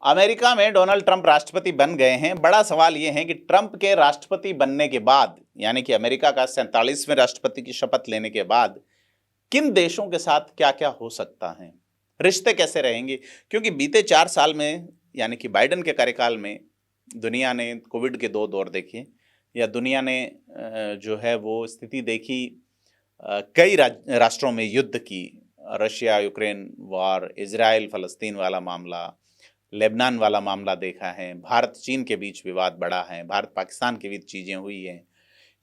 America में Donald Trump राष्ट्रपति बन गए हैं। बड़ा सवाल यह है कि ट्रंप के राष्ट्रपति बनने के बाद, यानी कि अमेरिका का 47वें राष्ट्रपति की शपथ लेने के बाद, किन देशों के साथ क्या क्या हो सकता है, रिश्ते कैसे रहेंगे। क्योंकि बीते 4 साल में, यानी कि बाइडेन के कार्यकाल में, दुनिया ने कोविड के 2 दौर देखे, या दुनिया ने जो है वो स्थिति देखी कई राष्ट्रों में युद्ध की। रशिया यूक्रेन वॉर, इजराइल फलस्तीन वाला मामला, लेबनान वाला मामला देखा है, भारत चीन के बीच विवाद बढ़ा है, भारत पाकिस्तान के बीच चीज़ें हुई हैं,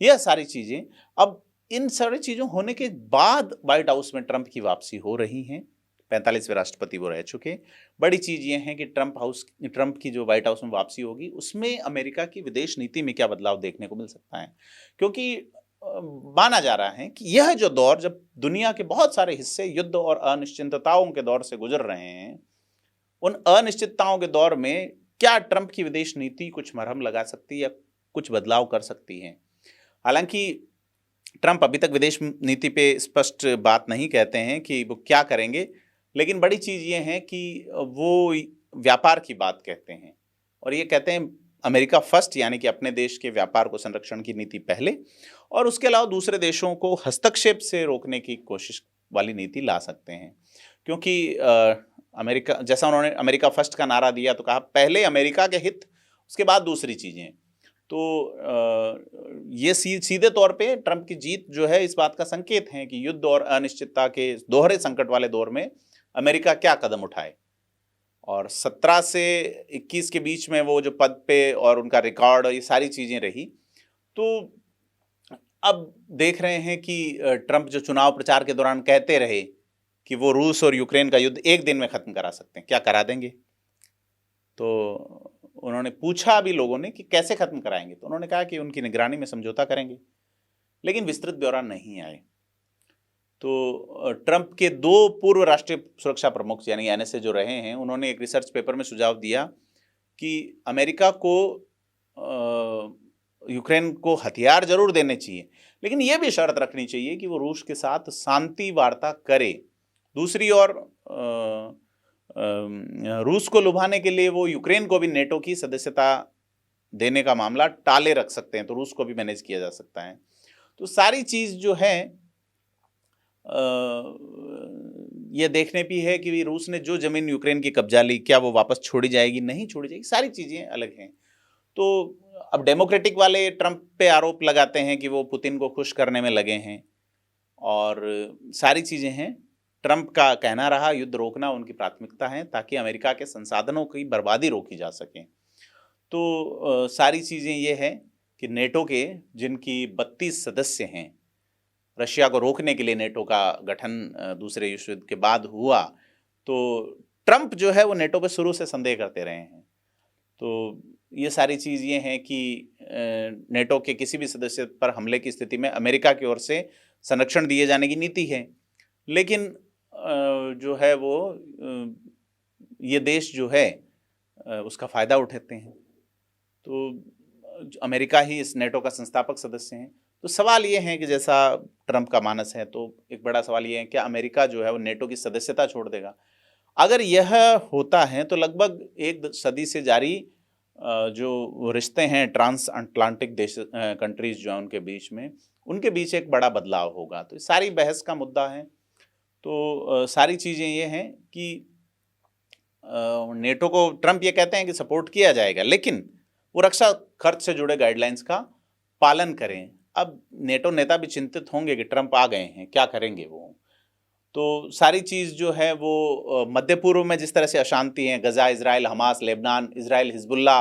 यह सारी चीज़ें। अब इन सारी चीज़ों होने के बाद व्हाइट हाउस में ट्रंप की वापसी हो रही है। 45वें राष्ट्रपति वो रह चुके। बड़ी चीज़ ये है कि ट्रंप की जो व्हाइट हाउस में वापसी होगी उसमें अमेरिका की विदेश नीति में क्या बदलाव देखने को मिल सकता है। क्योंकि माना जा रहा है कि यह जो दौर, जब दुनिया के बहुत सारे हिस्से युद्ध और अनिश्चितताओं के दौर से गुजर रहे हैं, उन अनिश्चितताओं के दौर में क्या ट्रंप की विदेश नीति कुछ मरहम लगा सकती है या कुछ बदलाव कर सकती है। हालांकि ट्रंप अभी तक विदेश नीति पे स्पष्ट बात नहीं कहते हैं कि वो क्या करेंगे, लेकिन बड़ी चीज़ ये है कि वो व्यापार की बात कहते हैं और ये कहते हैं अमेरिका फर्स्ट, यानी कि अपने देश के व्यापार को संरक्षण की नीति पहले, और उसके अलावा दूसरे देशों को हस्तक्षेप से रोकने की कोशिश वाली नीति ला सकते हैं। क्योंकि अमेरिका, जैसा उन्होंने अमेरिका फर्स्ट का नारा दिया तो कहा पहले अमेरिका के हित, उसके बाद दूसरी चीज़ें। तो ये सीधे तौर पे ट्रंप की जीत जो है इस बात का संकेत है कि युद्ध और अनिश्चितता के दोहरे संकट वाले दौर में अमेरिका क्या कदम उठाए। और 17 से 21 के बीच में वो जो पद पे और उनका रिकॉर्ड और ये सारी चीज़ें रही, तो अब देख रहे हैं कि ट्रंप जो चुनाव प्रचार के दौरान कहते रहे कि वो रूस और यूक्रेन का युद्ध एक दिन में ख़त्म करा सकते हैं, क्या करा देंगे। तो उन्होंने पूछा भी लोगों ने कि कैसे ख़त्म कराएंगे, तो उन्होंने कहा कि उनकी निगरानी में समझौता करेंगे, लेकिन विस्तृत ब्यौरा नहीं आए। तो ट्रंप के 2 पूर्व राष्ट्रीय सुरक्षा प्रमुख यानी एनएसए जो रहे हैं, उन्होंने एक रिसर्च पेपर में सुझाव दिया कि अमेरिका को यूक्रेन को हथियार जरूर देने चाहिए, लेकिन यह भी शर्त रखनी चाहिए कि वो रूस के साथ शांति वार्ता करे। दूसरी ओर रूस को लुभाने के लिए वो यूक्रेन को भी नेटो की सदस्यता देने का मामला टाले रख सकते हैं, तो रूस को भी मैनेज किया जा सकता है। तो सारी चीज़ जो है ये देखने भी है कि रूस ने जो ज़मीन यूक्रेन की कब्जा ली, क्या वो वापस छोड़ी जाएगी, नहीं छोड़ी जाएगी, सारी चीज़ें अलग हैं। तो अब डेमोक्रेटिक वाले ट्रंप पे आरोप लगाते हैं कि वो पुतिन को खुश करने में लगे हैं और सारी चीज़ें हैं। ट्रंप का कहना रहा युद्ध रोकना उनकी प्राथमिकता है ताकि अमेरिका के संसाधनों की बर्बादी रोकी जा सके। तो सारी चीज़ें ये हैं कि नेटो के जिनकी 32 सदस्य हैं, रशिया को रोकने के लिए नेटो का गठन दूसरे विश्व युद्ध के बाद हुआ, तो ट्रंप जो है वो नेटो पे शुरू से संदेह करते रहे हैं। तो ये सारी चीज़ ये हैं कि नेटो के किसी भी सदस्य पर हमले की स्थिति में अमेरिका की ओर से संरक्षण दिए जाने की नीति है, लेकिन जो है वो ये देश जो है उसका फ़ायदा उठाते हैं। तो अमेरिका ही इस नेटो का संस्थापक सदस्य हैं। तो सवाल ये है कि जैसा ट्रंप का मानस है, तो एक बड़ा सवाल ये है कि अमेरिका जो है वो नेटो की सदस्यता छोड़ देगा। अगर यह होता है तो लगभग 1 सदी से जारी जो रिश्ते हैं ट्रांस अटलांटिक देश कंट्रीज जो हैं उनके बीच में, उनके बीच एक बड़ा बदलाव होगा। तो सारी बहस का मुद्दा है। तो सारी चीज़ें ये हैं कि नेटो को ट्रंप ये कहते हैं कि सपोर्ट किया जाएगा, लेकिन वो रक्षा खर्च से जुड़े गाइडलाइंस का पालन करें। अब नेटो नेता भी चिंतित होंगे कि ट्रंप आ गए हैं, क्या करेंगे वो। तो सारी चीज़ जो है वो मध्य पूर्व में जिस तरह से अशांति है, Gaza, Israel, Hamas, Lebanon, Israel, Hezbollah,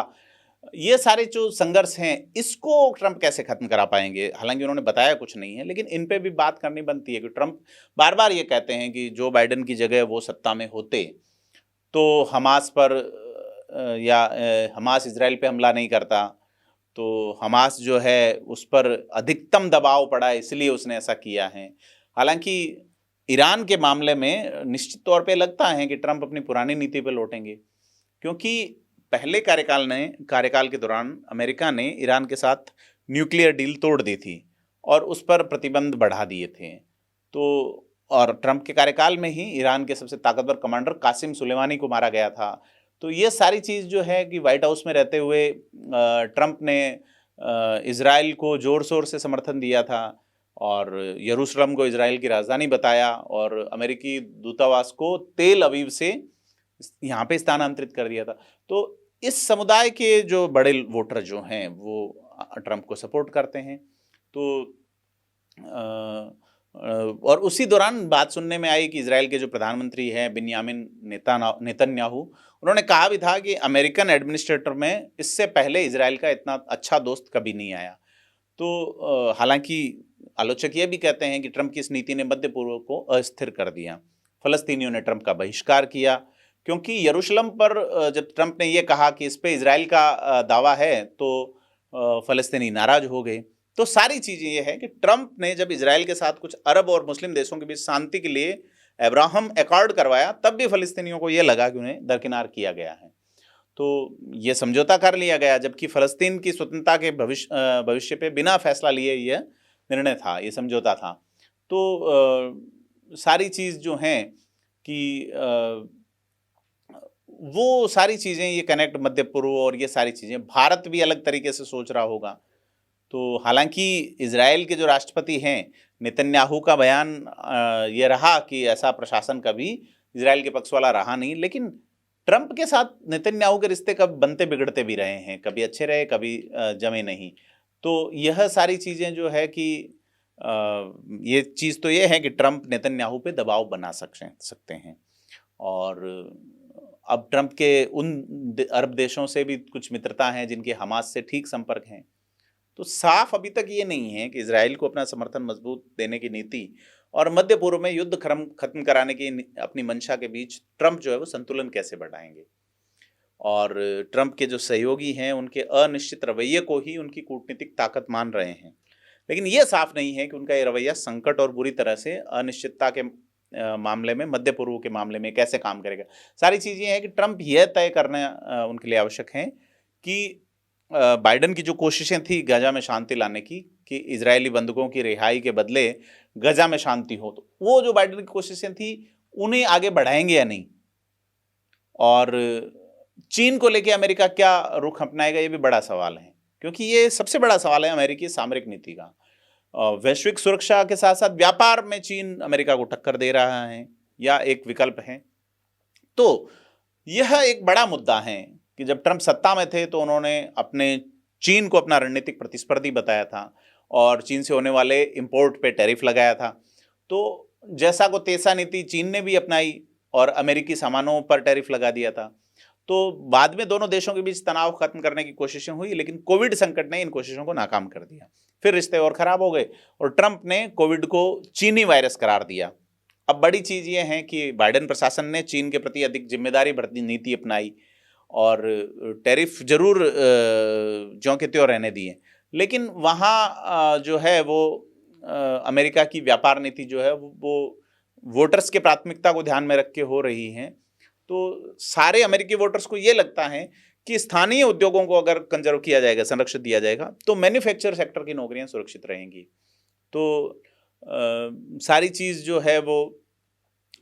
ये सारे जो संघर्ष हैं, इसको ट्रंप कैसे ख़त्म करा पाएंगे। हालांकि उन्होंने बताया कुछ नहीं है, लेकिन इन पे भी बात करनी बनती है कि ट्रंप बार बार ये कहते हैं कि जो बाइडेन की जगह वो सत्ता में होते तो हमास पर या हमास इजराइल पे हमला नहीं करता, तो हमास जो है उस पर अधिकतम दबाव पड़ा इसलिए उसने ऐसा किया है। हालांकि ईरान के मामले में निश्चित तौर पे लगता है कि ट्रंप अपनी पुरानी नीति पे लौटेंगे, क्योंकि पहले कार्यकाल के दौरान अमेरिका ने ईरान के साथ न्यूक्लियर डील तोड़ दी थी और उस पर प्रतिबंध बढ़ा दिए थे। तो और ट्रंप के कार्यकाल में ही ईरान के सबसे ताकतवर कमांडर कासिम सुलेमानी को मारा गया था। तो ये सारी चीज़ जो है कि व्हाइट हाउस में रहते हुए ट्रंप ने इजराइल को ज़ोर शोर से समर्थन दिया था और यरूशलेम को इजराइल की राजधानी बताया और अमेरिकी दूतावास को तेल अवीव से यहाँ पे स्थानांतरित कर दिया था। तो इस समुदाय के जो बड़े वोटर जो हैं वो ट्रंप को सपोर्ट करते हैं। तो और उसी दौरान बात सुनने में आई कि इजराइल के जो प्रधानमंत्री हैं बिन्यामिन नेतन्याहू, उन्होंने कहा भी था कि अमेरिकन एडमिनिस्ट्रेटर में इससे पहले इजराइल का इतना अच्छा दोस्त कभी नहीं आया। तो हालांकि आलोचक ये भी कहते हैं कि ट्रंप की इस नीति ने मध्य पूर्व को अस्थिर कर दिया। फलस्तीनियों ने ट्रंप का बहिष्कार किया क्योंकि यरूशलेम पर जब ट्रंप ने ये कहा कि इस पे इजराइल का दावा है तो फलस्तीनी नाराज हो गए। तो सारी चीज़ें ये है कि ट्रंप ने जब इजराइल के साथ कुछ अरब और मुस्लिम देशों के बीच शांति के लिए अब्राहम एकॉर्ड करवाया, तब भी फलस्तीनियों को ये लगा कि उन्हें दरकिनार किया गया है। तो ये समझौता कर लिया गया, जबकि फ़लस्तीन की स्वतंत्रता के भविष्य पे बिना फैसला लिए यह निर्णय था, ये समझौता था। तो सारी चीज़ जो हैं कि वो सारी चीज़ें ये कनेक्ट मध्य पूर्व और ये सारी चीज़ें, भारत भी अलग तरीके से सोच रहा होगा। तो हालांकि इजराइल के जो राष्ट्रपति हैं नेतन्याहू का बयान ये रहा कि ऐसा प्रशासन कभी इजराइल के पक्ष वाला रहा नहीं, लेकिन ट्रंप के साथ नेतन्याहू के रिश्ते कब बनते बिगड़ते भी रहे हैं, कभी अच्छे रहे कभी जमे नहीं। तो यह सारी चीज़ें जो है कि ये चीज़ तो ये है कि ट्रंप नेतन्याहू पे दबाव बना सकते हैं। और अब ट्रंप के उन अरब देशों से भी कुछ मित्रता हैं जिनके हमास से ठीक संपर्क हैं। तो साफ अभी तक ये नहीं है कि इजराइल को अपना समर्थन मजबूत देने की नीति और मध्य पूर्व में युद्ध खत्म कराने की अपनी मंशा के बीच ट्रंप जो है वो संतुलन कैसे बढ़ाएंगे। और ट्रंप के जो सहयोगी हैं उनके अनिश्चित रवैये को ही उनकी कूटनीतिक ताकत मान रहे हैं, लेकिन ये साफ नहीं है कि उनका ये रवैया संकट और बुरी तरह से अनिश्चितता के मामले में, मध्य पूर्व के मामले में कैसे काम करेगा। सारी चीज़ें हैं कि ट्रंप यह तय करना उनके लिए आवश्यक है कि बाइडन की जो कोशिशें थी गजा में शांति लाने की, कि इजरायली बंधकों की रिहाई के बदले गजा में शांति हो, तो वो जो बाइडन की कोशिशें थी उन्हें आगे बढ़ाएंगे या नहीं। और चीन को लेकर अमेरिका क्या रुख अपनाएगा, ये भी बड़ा सवाल है, क्योंकि ये सबसे बड़ा सवाल है अमेरिकी सामरिक नीति का। वैश्विक सुरक्षा के साथ साथ व्यापार में चीन अमेरिका को टक्कर दे रहा है या एक विकल्प है। तो यह एक बड़ा मुद्दा है कि जब ट्रंप सत्ता में थे तो उन्होंने अपने चीन को अपना रणनीतिक प्रतिस्पर्धी बताया था और चीन से होने वाले इंपोर्ट पे टैरिफ लगाया था। तो जैसा को तैसा नीति चीन ने भी अपनाई और अमेरिकी सामानों पर टैरिफ लगा दिया था। तो बाद में दोनों देशों के बीच तनाव खत्म करने की कोशिशें हुई, लेकिन कोविड संकट ने इन कोशिशों को नाकाम कर दिया। फिर रिश्ते और खराब हो गए और ट्रंप ने कोविड को चीनी वायरस करार दिया। अब बड़ी चीज़ ये है कि बाइडेन प्रशासन ने चीन के प्रति अधिक जिम्मेदारी भरती नीति अपनाई और टैरिफ जरूर ज्यों के त्यों रहने दिए, लेकिन वहाँ जो है वो अमेरिका की व्यापार नीति जो है वो वोटर्स के प्राथमिकता को ध्यान में रख के हो रही है। तो सारे अमेरिकी वोटर्स को ये लगता है कि स्थानीय उद्योगों को अगर कंजर्व किया जाएगा, संरक्षित दिया जाएगा, तो मैन्युफैक्चर सेक्टर की नौकरियां सुरक्षित रहेंगी। तो सारी चीज़ जो है वो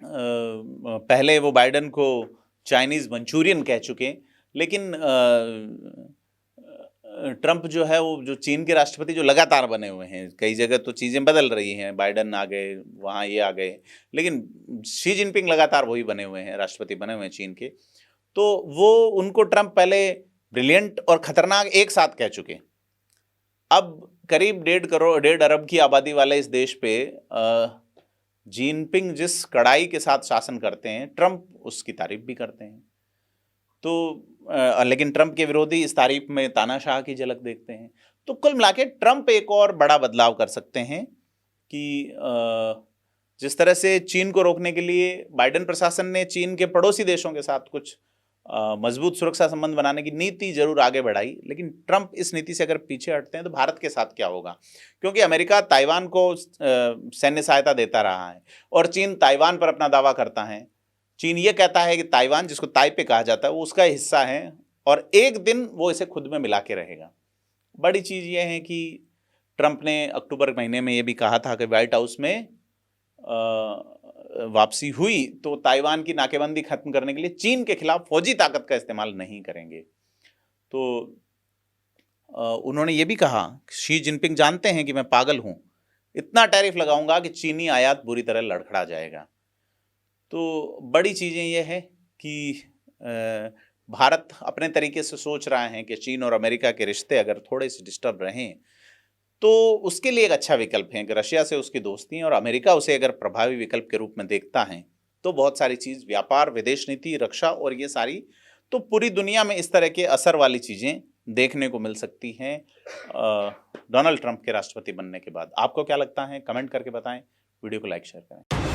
पहले वो बाइडेन को चाइनीज़ मंचूरियन कह चुके, लेकिन ट्रंप जो है वो जो चीन के राष्ट्रपति जो लगातार बने हुए हैं, कई जगह तो चीज़ें बदल रही हैं, बाइडेन आ गए, वहाँ ये आ गए, लेकिन शी जिनपिंग लगातार वही बने हुए हैं, राष्ट्रपति बने हुए हैं चीन के। तो वो उनको ट्रंप पहले ब्रिलियंट और खतरनाक एक साथ कह चुके। अब करीब 1.5 अरब की आबादी वाले इस देश पे जिनपिंग जिस कड़ाई के साथ शासन करते हैं, ट्रंप उसकी तारीफ भी करते हैं। तो लेकिन ट्रंप के विरोधी इस तारीफ में तानाशाह की झलक देखते हैं। तो कुल मिला के ट्रंप एक और बड़ा बदलाव कर सकते हैं कि जिस तरह से चीन को रोकने के लिए बाइडेन प्रशासन ने चीन के पड़ोसी देशों के साथ कुछ मजबूत सुरक्षा संबंध बनाने की नीति जरूर आगे बढ़ाई, लेकिन ट्रंप इस नीति से अगर पीछे हटते हैं तो भारत के साथ क्या होगा, क्योंकि अमेरिका ताइवान को सैन्य सहायता देता रहा है और चीन ताइवान पर अपना दावा करता है। चीन ये कहता है कि ताइवान, जिसको ताइपे कहा जाता है, वो उसका हिस्सा है और एक दिन वो इसे खुद में मिला के रहेगा। बड़ी चीज़ ये है कि ट्रंप ने अक्टूबर महीने में ये भी कहा था कि व्हाइट हाउस में वापसी हुई तो ताइवान की नाकेबंदी खत्म करने के लिए चीन के खिलाफ फौजी ताकत का इस्तेमाल नहीं करेंगे। तो उन्होंने ये भी कहा, शी जिनपिंग जानते हैं कि मैं पागल हूं, इतना टैरिफ लगाऊंगा कि चीनी आयात बुरी तरह लड़खड़ा जाएगा। तो बड़ी चीजें ये है कि भारत अपने तरीके से सोच रहा है कि चीन और अमेरिका के रिश्ते अगर थोड़े से डिस्टर्ब रहें तो उसके लिए एक अच्छा विकल्प है कि रशिया से उसकी दोस्ती है और अमेरिका उसे अगर प्रभावी विकल्प के रूप में देखता है तो बहुत सारी चीज, व्यापार, विदेश नीति, रक्षा और ये सारी, तो पूरी दुनिया में इस तरह के असर वाली चीजें देखने को मिल सकती हैं डोनाल्ड ट्रंप के राष्ट्रपति बनने के बाद। आपको क्या लगता है? कमेंट करके बताएं, वीडियो को लाइक शेयर करें।